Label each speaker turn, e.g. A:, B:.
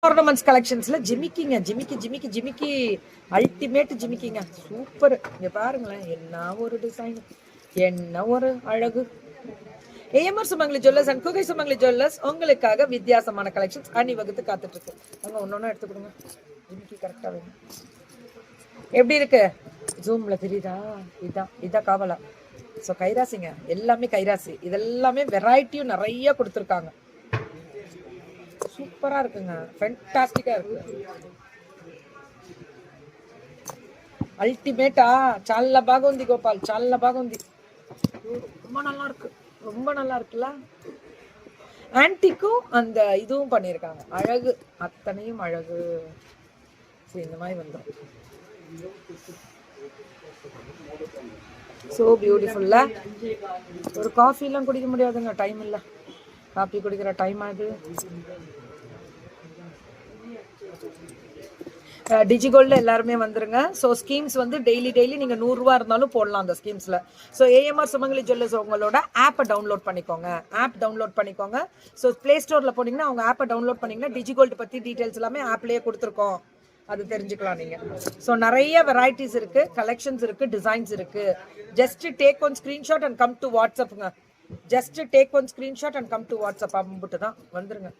A: Ornaments கலெக்ஷன்ஸ்ல ஜிமிக்கிங்க, ஜிமிக்கி ஜிமிக்கி ஜிமிக்கி அல்டிமேட் ஜிமிக்கிங்க, சூப்பர். இங்க பாருங்களேன், என்ன ஒரு டிசைன், என்ன ஒரு அழகு. ஏஎம்ஆர் சுமங்கலி ஜுவல்லர்ஸ் அண்ட் குகை சுமங்கலி ஜுவல்லர்ஸ் உங்களுக்காக வித்தியாசமான கலெக்ஷன்ஸ் அணிவகுத்து காத்துட்டு இருக்கு. அவங்க ஒன்னொன்னா எடுத்து கொடுங்க. ஜிமிக்கி கரெக்டா வேணும். எப்படி இருக்கு? ஜூம்ல தெரியுதா? இதான் காவலா. ஸோ கைராசிங்க, எல்லாமே கைராசி. இதெல்லாமே வெரைட்டியும் நிறைய கொடுத்துருக்காங்க. சூப்பரா இருக்குங்க, ஃபென்டாஸ்டிக்கா இருக்கு. அல்டிமேட்டா. சால்ல பாகுந்தி கோபால், சால்ல பாகுந்தி. ரொம்ப நல்லா இருக்கு, ரொம்ப நல்லா இருக்குல்ல. ஆன்டிக்கும் அந்த இதுவும் பண்ணியிருக்காங்க, அழகு, அத்தனையும் அழகு. சரி, இந்த மாதிரி வந்தோம். ஸோ பியூட்டிஃபுல்ல. ஒரு காஃபிலாம் குடிக்க முடியாதுங்க, டைம் இல்லை. காஃபி குடிக்கிற டைம் ஆகுது. டிஜிகோல்டில் எல்லாருமே வந்துருங்க. ஸோ ஸ்கீம்ஸ் வந்து டெய்லி நீங்கள் 100 ரூபா இருந்தாலும் போடலாம் அந்த ஸ்கீம்ஸில். ஸோ ஏஎம்ஆர் சுமங்கலி ஜுவல்லர்ஸ் உங்களோட ஆப்பை டவுன்லோட் பண்ணிக்கோங்க. ஸோ ப்ளே ஸ்டோரில் போனீங்கன்னா அவங்க ஆப்பை டவுன்லோட் பண்ணிங்கன்னா டிஜிகோல்டு பற்றி டீட்டெயில்ஸ் எல்லாமே ஆப்லேயே கொடுத்துருக்கோம், அது தெரிஞ்சுக்கலாம் நீங்கள். ஸோ நிறைய வெரைட்டிஸ் இருக்குது, கலெக்ஷன்ஸ் இருக்குது, டிசைன்ஸ் இருக்குது. Just take one screenshot and come to வாட்ஸ்அப்புங்க. Just take one screenshot and come to WhatsApp. அம்பிட்டு தான் வந்துருங்க.